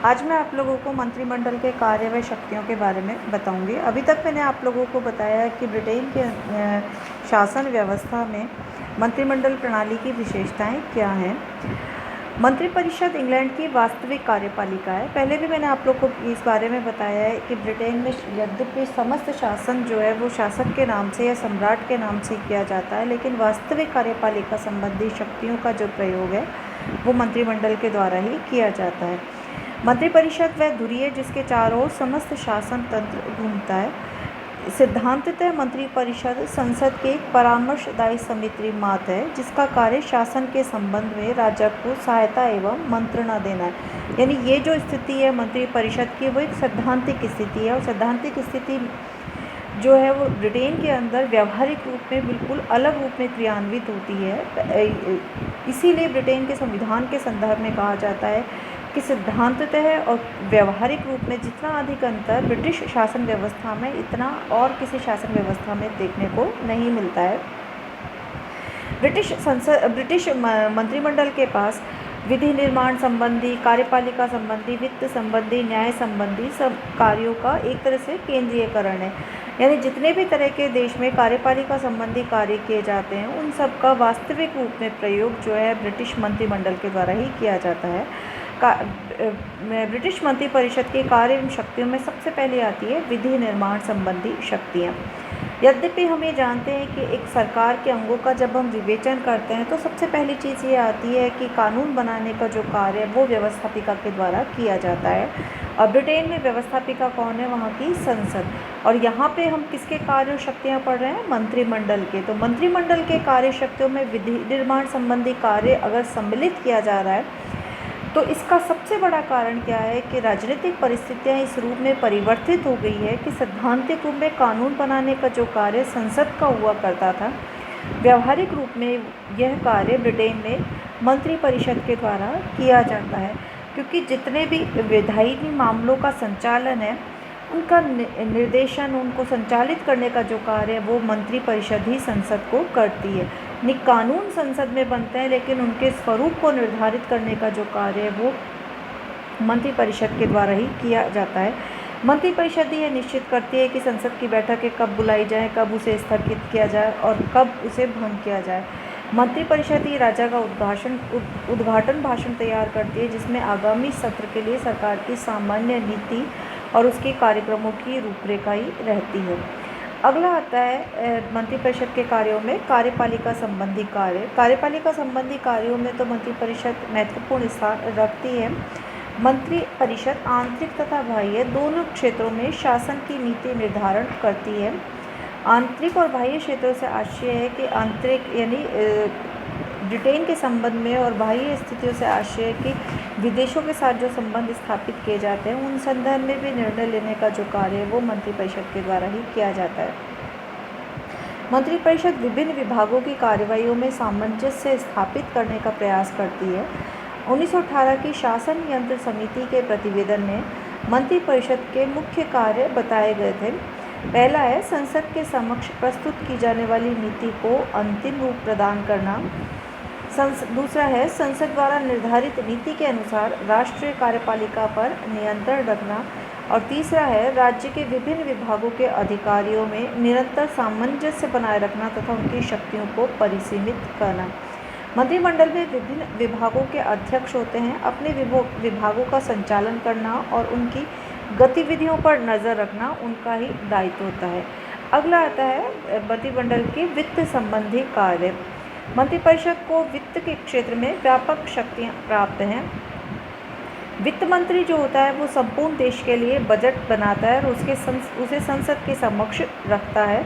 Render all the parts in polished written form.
आज मैं आप लोगों को मंत्रिमंडल के कार्य व शक्तियों के बारे में बताऊंगी। अभी तक मैंने आप लोगों को बताया कि ब्रिटेन के शासन व्यवस्था में मंत्रिमंडल प्रणाली की विशेषताएं क्या हैं। मंत्रिपरिषद इंग्लैंड की वास्तविक कार्यपालिका है। पहले भी मैंने आप लोग को इस बारे में बताया है कि ब्रिटेन में यद्यपि समस्त शासन जो है वो शासक के नाम से या सम्राट के नाम से किया जाता है, लेकिन वास्तविक कार्यपालिका संबंधी शक्तियों का जो प्रयोग है वो मंत्रिमंडल के द्वारा ही किया जाता है। मंत्रिपरिषद वह धुरी है जिसके चारों ओर समस्त शासन तंत्र घूमता है। सिद्धांततः मंत्रिपरिषद संसद के एक परामर्शदायी समिति मात्र है जिसका कार्य शासन के संबंध में राजा को सहायता एवं मंत्रणा देना है। यानी ये जो स्थिति है मंत्रिपरिषद की वो एक सैद्धांतिक स्थिति है, और सैद्धांतिक स्थिति जो है वो ब्रिटेन के अंदर व्यवहारिक रूप में बिल्कुल अलग रूप में क्रियान्वित होती है। इसीलिए ब्रिटेन के संविधान के संदर्भ में कहा जाता है कि सिद्धांततः और व्यवहारिक रूप में जितना अधिक अंतर ब्रिटिश शासन व्यवस्था में इतना और किसी शासन व्यवस्था में देखने को नहीं मिलता है। ब्रिटिश मंत्रिमंडल के पास विधि निर्माण संबंधी, कार्यपालिका संबंधी, वित्त संबंधी, न्याय संबंधी सब कार्यों का एक तरह से केंद्रीयकरण है। यानी जितने भी तरह के देश में कार्यपालिका संबंधी कार्य किए जाते हैं उन सब का वास्तविक रूप में प्रयोग जो है ब्रिटिश मंत्रिमंडल के द्वारा ही किया जाता है। ब्रिटिश मंत्रिपरिषद के कार्य एवं शक्तियों में सबसे पहले आती है विधि निर्माण संबंधी शक्तियाँ। यद्यपि हम ये जानते हैं कि एक सरकार के अंगों का जब हम विवेचन करते हैं तो सबसे पहली चीज़ ये आती है कि कानून बनाने का जो कार्य है वो व्यवस्थापिका के द्वारा किया जाता है। और ब्रिटेन में व्यवस्थापिका कौन है? वहाँ की संसद। और यहाँ पे हम किसके कार्य और शक्तियाँ पढ़ रहे हैं? मंत्रिमंडल के। तो मंत्रिमंडल के कार्य शक्तियों में विधि निर्माण संबंधी कार्य अगर सम्मिलित किया जा रहा है तो इसका सबसे बड़ा कारण क्या है कि राजनीतिक परिस्थितियां इस रूप में परिवर्तित हो गई है कि सैद्धांतिक रूप में कानून बनाने का जो कार्य संसद का हुआ करता था, व्यवहारिक रूप में यह कार्य ब्रिटेन में मंत्रिपरिषद के द्वारा किया जाता है। क्योंकि जितने भी विधायी मामलों का संचालन है उनका निर्देशन, उनको संचालित करने का जो कार्य है वो मंत्रिपरिषद ही संसद को करती है। कानून संसद में बनते हैं लेकिन उनके स्वरूप को निर्धारित करने का जो कार्य है वो मंत्रिपरिषद के द्वारा ही किया जाता है। मंत्रिपरिषद यह निश्चित करती है कि संसद की बैठकें कब बुलाई जाए, कब उसे स्थगित किया जाए और कब उसे भंग किया जाए। मंत्रिपरिषद ही राजा का उद्घाटन भाषण तैयार करती है जिसमें आगामी सत्र के लिए सरकार की सामान्य नीति और उसके कार्यक्रमों की रूपरेखा ही रहती है। अगला आता है मंत्रिपरिषद के कार्यों में कार्यपालिका संबंधी कार्य। कार्यपालिका संबंधी कार्यों में तो मंत्रिपरिषद महत्वपूर्ण स्थान रखती है। मंत्रिपरिषद आंतरिक तथा बाह्य दोनों क्षेत्रों में शासन की नीति निर्धारण करती है। आंतरिक और बाह्य क्षेत्रों से आशय है कि आंतरिक यानी ब्रिटेन के संबंध में और बाह्य स्थितियों से आशय है कि विदेशों के साथ जो संबंध स्थापित किए जाते हैं उन संदर्भ में भी निर्णय लेने का जो कार्य है वो मंत्रिपरिषद के द्वारा ही किया जाता है। मंत्रिपरिषद विभिन्न विभागों की कार्यवाहियों में सामंजस्य स्थापित करने का प्रयास करती है। 1918 की शासन यंत्र समिति के प्रतिवेदन में मंत्रिपरिषद के मुख्य कार्य बताए गए थे। पहला है संसद के समक्ष प्रस्तुत की जाने वाली नीति को अंतिम रूप प्रदान करना। दूसरा है संसद द्वारा निर्धारित नीति के अनुसार राष्ट्रीय कार्यपालिका पर नियंत्रण रखना। और तीसरा है राज्य के विभिन्न विभागों के अधिकारियों में निरंतर सामंजस्य बनाए रखना तथा उनकी शक्तियों को परिसीमित करना। मंत्रिमंडल में विभिन्न विभागों के अध्यक्ष होते हैं। अपने विभागों का संचालन करना और उनकी गतिविधियों पर नज़र रखना उनका ही दायित्व होता है। अगला आता है मंत्रिमंडल के वित्त संबंधी कार्य। मंत्रिपरिषद को वित्त के क्षेत्र में व्यापक शक्तियाँ प्राप्त हैं। वित्त मंत्री जो होता है वो संपूर्ण देश के लिए बजट बनाता है और उसे संसद के समक्ष रखता है।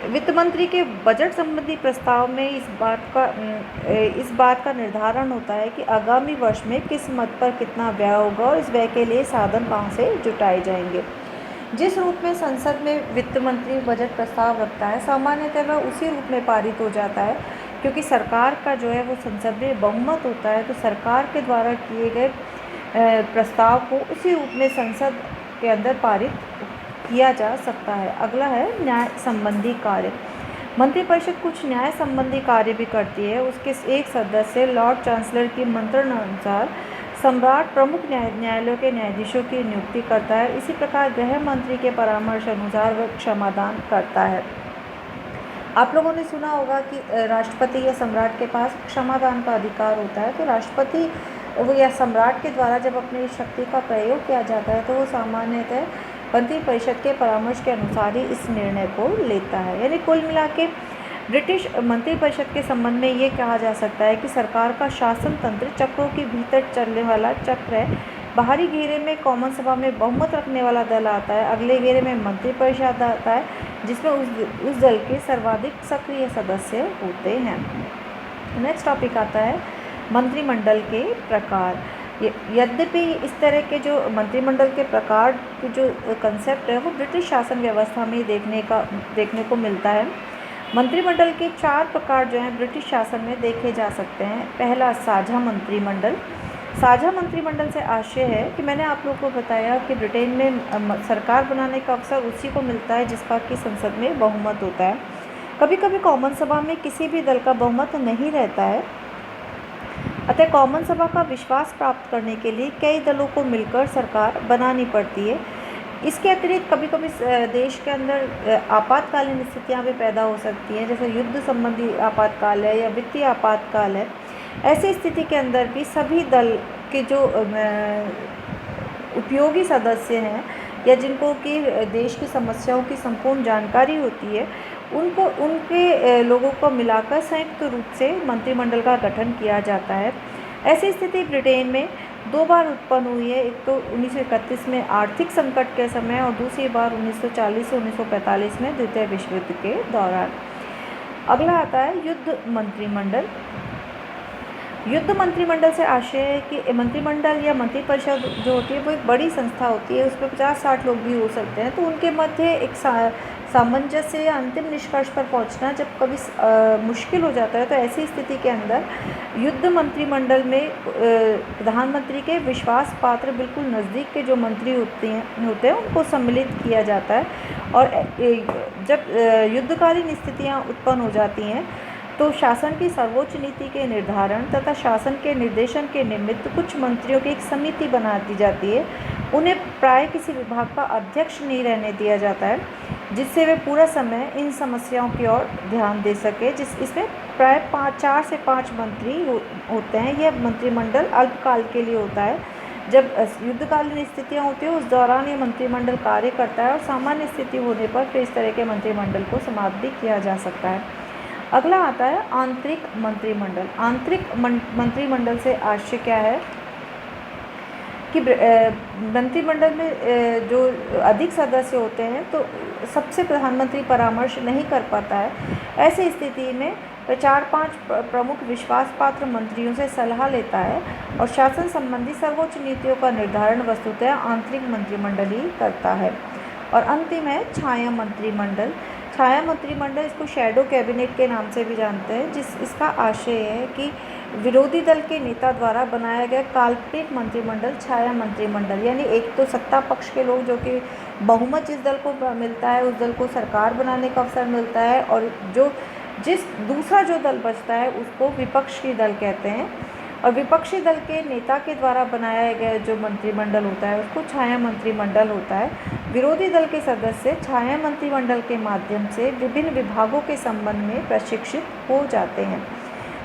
वित्त मंत्री के बजट संबंधी प्रस्ताव में इस बात का निर्धारण होता है कि आगामी वर्ष में किस मद पर कितना व्यय होगा और इस व्यय के लिए साधन कहाँ से जुटाए जाएंगे। जिस रूप में संसद में वित्त मंत्री बजट प्रस्ताव रखता है सामान्यतः वह उसी रूप में पारित हो जाता है, क्योंकि सरकार का जो है वो संसद में बहुमत होता है। तो सरकार के द्वारा किए गए प्रस्ताव को उसी रूप में संसद के अंदर पारित किया जा सकता है। अगला है न्याय संबंधी कार्य। मंत्रिपरिषद कुछ न्याय संबंधी कार्य भी करती है। उसके एक सदस्य लॉर्ड चांसलर की मंत्रणा अनुसार सम्राट प्रमुख न्यायालयों के न्यायाधीशों की नियुक्ति करता है। इसी प्रकार गृह मंत्री के परामर्श अनुसार वह क्षमादान करता है। आप लोगों ने सुना होगा कि राष्ट्रपति या सम्राट के पास क्षमादान का अधिकार होता है। तो राष्ट्रपति वो या सम्राट के द्वारा जब अपनी शक्ति का प्रयोग किया जाता है तो वो सामान्यतः मंत्रिपरिषद के परामर्श के अनुसार ही इस निर्णय को लेता है। यानी कुल मिला के ब्रिटिश मंत्रिपरिषद के संबंध में ये कहा जा सकता है कि सरकार का शासन तंत्र चक्रों के भीतर चलने वाला चक्र है। बाहरी घेरे में कॉमन सभा में बहुमत रखने वाला दल आता है, अगले घेरे में मंत्रिपरिषद आता है जिसमें उस दल के सर्वाधिक सक्रिय सदस्य होते हैं। नेक्स्ट टॉपिक आता है मंत्रिमंडल के प्रकार। यद्यपि इस तरह के जो मंत्रिमंडल के प्रकार की जो कंसेप्ट है वो ब्रिटिश शासन व्यवस्था में देखने को मिलता है। मंत्रिमंडल के 4 प्रकार जो हैं ब्रिटिश शासन में देखे जा सकते हैं। पहला, साझा मंत्रिमंडल। साझा मंत्रिमंडल से आशय है कि मैंने आप लोगों को बताया कि ब्रिटेन में सरकार बनाने का अवसर उसी को मिलता है जिसका कि संसद में बहुमत होता है। कभी कभी कॉमन सभा में किसी भी दल का बहुमत नहीं रहता है, अतः कॉमन सभा का विश्वास प्राप्त करने के लिए कई दलों को मिलकर सरकार बनानी पड़ती है। इसके अतिरिक्त कभी कभी देश के अंदर आपातकालीन स्थितियां भी पैदा हो सकती हैं, जैसे युद्ध संबंधी आपातकाल है या वित्तीय आपातकाल है। ऐसी स्थिति के अंदर भी सभी दल के जो उपयोगी सदस्य हैं या जिनको कि देश की समस्याओं की संपूर्ण जानकारी होती है उनके लोगों को मिलाकर संयुक्त रूप से मंत्रिमंडल का गठन किया जाता है। ऐसी स्थिति ब्रिटेन में 2 बार उत्पन्न हुई है। एक तो 1931 में आर्थिक संकट के समय और दूसरी बार 1940 से 1945 में द्वितीय विश्व युद्ध के दौरान। अगला आता है युद्ध मंत्रिमंडल। युद्ध मंत्रिमंडल से आशय है कि मंत्रिमंडल या मंत्रिपरिषद जो होती है वो एक बड़ी संस्था होती है, उसमें 50-60 लोग भी हो सकते हैं। तो उनके मध्य एक सामंजस्य या अंतिम निष्कर्ष पर पहुंचना जब कभी मुश्किल हो जाता है तो ऐसी स्थिति के अंदर युद्ध मंत्रिमंडल में प्रधानमंत्री के विश्वास पात्र बिल्कुल नज़दीक के जो मंत्री होते हैं उनको सम्मिलित किया जाता है। और जब युद्धकालीन स्थितियां उत्पन्न हो जाती हैं तो शासन की सर्वोच्च नीति के निर्धारण तथा शासन के निर्देशन के निमित्त कुछ मंत्रियों की एक समिति बना दी जाती है। उन्हें प्राय किसी विभाग का अध्यक्ष नहीं रहने दिया जाता है, जिससे वे पूरा समय इन समस्याओं की ओर ध्यान दे सके। इसमें प्राय 4 से 5 मंत्री होते हैं। यह मंत्रिमंडल अल्पकाल के लिए होता है। जब युद्धकालीन स्थितियाँ होती हैं उस दौरान ये मंत्रिमंडल कार्य करता है और सामान्य स्थिति होने पर फिर इस तरह के मंत्रिमंडल को समाप्त भी किया जा सकता है। अगला आता है आंतरिक मंत्रिमंडल। आंतरिक मंत्रिमंडल से आशय क्या है कि मंत्रिमंडल में जो अधिक सदस्य होते हैं तो सबसे प्रधानमंत्री परामर्श नहीं कर पाता है। ऐसी स्थिति में 4-5 प्रमुख विश्वास पात्र मंत्रियों से सलाह लेता है और शासन संबंधी सर्वोच्च नीतियों का निर्धारण वस्तुतः आंतरिक मंत्रिमंडल ही करता है। और अंतिम है छाया मंत्रिमंडल। छाया मंत्रिमंडल, इसको शैडो कैबिनेट के नाम से भी जानते हैं, इसका आशय है कि विरोधी दल के नेता द्वारा बनाया गया काल्पनिक मंत्रिमंडल छाया मंत्रिमंडल। यानी एक तो सत्ता पक्ष के लोग जो कि बहुमत जिस दल को मिलता है उस दल को सरकार बनाने का अवसर मिलता है, और दूसरा जो दल बचता है उसको विपक्षी दल कहते हैं। और विपक्षी दल के नेता के द्वारा बनाया गया जो मंत्रिमंडल होता है उसको छाया मंत्रिमंडल होता है। विरोधी दल के सदस्य छाया मंत्रिमंडल के माध्यम से विभिन्न विभागों के संबंध में प्रशिक्षित हो जाते हैं।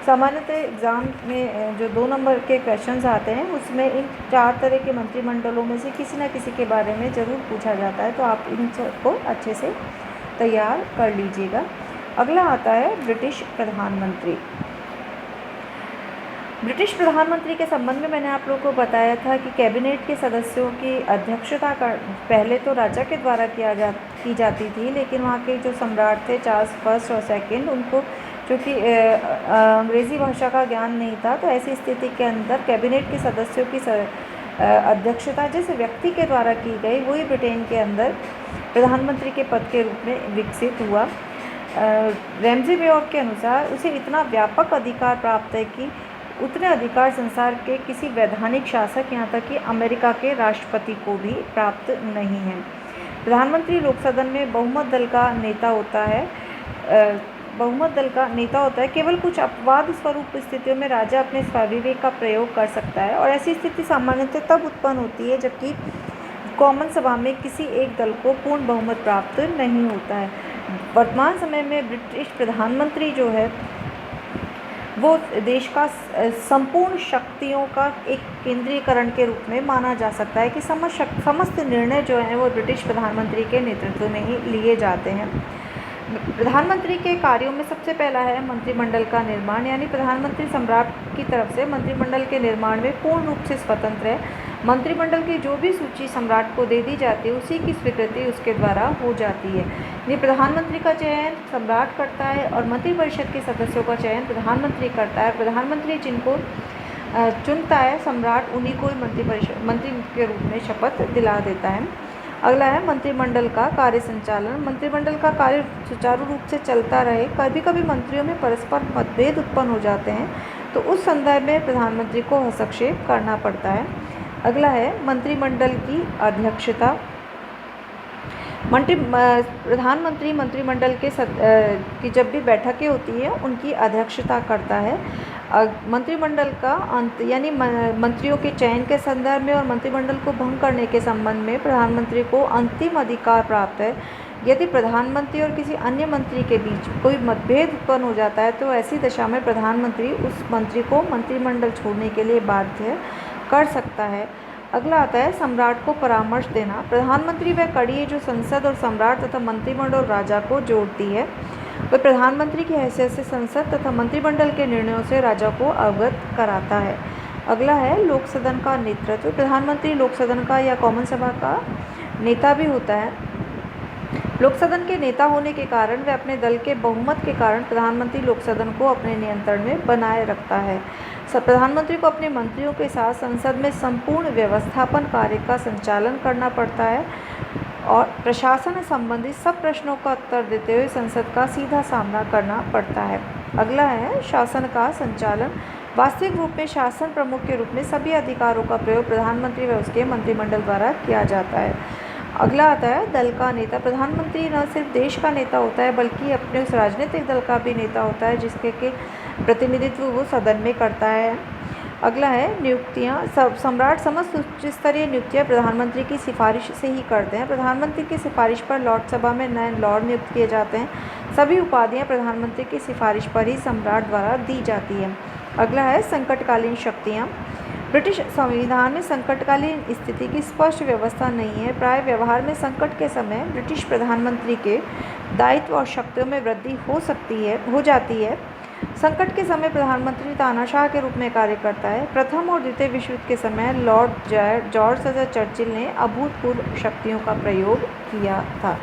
सामान्यतः एग्ज़ाम में जो 2 नंबर के क्वेश्चंस आते हैं उसमें इन 4 तरह के मंत्रिमंडलों में से किसी न किसी के बारे में ज़रूर पूछा जाता है, तो आप इन को अच्छे से तैयार कर लीजिएगा। अगला आता है ब्रिटिश प्रधानमंत्री। ब्रिटिश प्रधानमंत्री के संबंध में मैंने आप लोगों को बताया था कि कैबिनेट के सदस्यों की अध्यक्षता पहले तो राजा के द्वारा की जाती थी, लेकिन वहाँ के जो सम्राट थे चार्ल्स फर्स्ट और सेकंड, उनको चूँकि अंग्रेज़ी भाषा का ज्ञान नहीं था तो ऐसी स्थिति के अंदर कैबिनेट के सदस्यों की अध्यक्षता जिस व्यक्ति के द्वारा की गई वही ब्रिटेन के अंदर प्रधानमंत्री के पद के रूप में विकसित हुआ। रैमजी बेयॉफ के अनुसार उसे इतना व्यापक अधिकार प्राप्त है कि उतने अधिकार संसार के किसी वैधानिक शासक, यहाँ तक कि अमेरिका के राष्ट्रपति को भी प्राप्त नहीं है। प्रधानमंत्री लोक सदन में बहुमत दल का नेता होता है। बहुमत दल का नेता होता है, केवल कुछ अपवाद स्वरूप स्थितियों में राजा अपने स्वाविवेक का प्रयोग कर सकता है और ऐसी स्थिति सामान्यतः तब उत्पन्न होती है जबकि कॉमन सभा में किसी एक दल को पूर्ण बहुमत प्राप्त नहीं होता है। वर्तमान समय में ब्रिटिश प्रधानमंत्री जो है वो देश का संपूर्ण शक्तियों का एक केंद्रीकरण के रूप में माना जा सकता है कि समस्त निर्णय जो हैं वो ब्रिटिश प्रधानमंत्री के नेतृत्व में ही लिए जाते हैं। प्रधानमंत्री के कार्यों में सबसे पहला है मंत्रिमंडल का निर्माण, यानी प्रधानमंत्री सम्राट की तरफ से मंत्रिमंडल के निर्माण में पूर्ण रूप से स्वतंत्र है। मंत्रिमंडल की जो भी सूची सम्राट को दे दी जाती है उसी की स्वीकृति उसके द्वारा हो जाती है। ये प्रधानमंत्री का चयन सम्राट करता है और मंत्रिपरिषद के सदस्यों का चयन प्रधानमंत्री करता है। प्रधानमंत्री जिनको चुनता है सम्राट उन्हीं को मंत्री के रूप में शपथ दिला देता है। अगला है मंत्रिमंडल का कार्य संचालन। मंत्रिमंडल का कार्य सुचारू रूप से चलता रहे। कभी कभी मंत्रियों में परस्पर मतभेद उत्पन्न हो जाते हैं तो उस संदर्भ में प्रधानमंत्री को हस्तक्षेप करना पड़ता है। अगला है मंत्रिमंडल की अध्यक्षता। प्रधानमंत्री मंत्रिमंडल की जब भी बैठकें होती हैं उनकी अध्यक्षता करता है। मंत्रिमंडल का अंत यानी मंत्रियों के चयन के संदर्भ में और मंत्रिमंडल को भंग करने के संबंध में प्रधानमंत्री को अंतिम अधिकार प्राप्त है। यदि प्रधानमंत्री और किसी अन्य मंत्री के बीच कोई मतभेद उत्पन्न हो जाता है तो ऐसी दशा में प्रधानमंत्री उस मंत्री को मंत्रिमंडल छोड़ने के लिए बाध्य कर सकता है। अगला आता है सम्राट को परामर्श देना। प्रधानमंत्री वह कड़ी है जो संसद और सम्राट तथा मंत्रिमंडल और राजा को जोड़ती है। वह प्रधानमंत्री की हैसियत से संसद तथा मंत्रिमंडल के निर्णयों से राजा को अवगत कराता है। अगला है लोक सदन का नेतृत्व। प्रधानमंत्री लोक सदन का या कॉमन सभा का नेता भी होता है। लोक सदन के नेता होने के कारण वह अपने दल के बहुमत के कारण प्रधानमंत्री लोक सदन को अपने नियंत्रण में बनाए रखता है। प्रधानमंत्री को अपने मंत्रियों के साथ संसद में संपूर्ण व्यवस्थापन कार्य का संचालन करना पड़ता है और प्रशासन संबंधी सब प्रश्नों का उत्तर देते हुए संसद का सीधा सामना करना पड़ता है। अगला है शासन का संचालन। वास्तविक रूप में शासन प्रमुख के रूप में सभी अधिकारों का प्रयोग प्रधानमंत्री व उसके मंत्रिमंडल द्वारा किया जाता है। अगला आता है दल का नेता। प्रधानमंत्री न सिर्फ देश का नेता होता है बल्कि अपने उस राजनीतिक दल का भी नेता होता है जिसके प्रतिनिधित्व वो सदन में करता है। अगला है नियुक्तियाँ। सम्राट समस्त उच्च स्तरीय नियुक्तियाँ प्रधानमंत्री की सिफारिश से ही करते हैं। प्रधानमंत्री की सिफारिश पर लॉर्ड सभा में नए लॉर्ड नियुक्त किए जाते हैं। सभी उपाधियाँ प्रधानमंत्री की सिफारिश पर ही सम्राट द्वारा दी जाती है। अगला है संकटकालीन शक्तियाँ। ब्रिटिश संविधान में संकटकालीन स्थिति की स्पष्ट व्यवस्था नहीं है। प्राय व्यवहार में संकट के समय ब्रिटिश प्रधानमंत्री के दायित्व और शक्तियों में वृद्धि हो जाती है। संकट के समय प्रधानमंत्री तानाशाह के रूप में कार्य करता है। प्रथम और द्वितीय विश्व युद्ध के समय लॉर्ड जॉर्ज तथा चर्चिल ने अभूतपूर्व शक्तियों का प्रयोग किया था।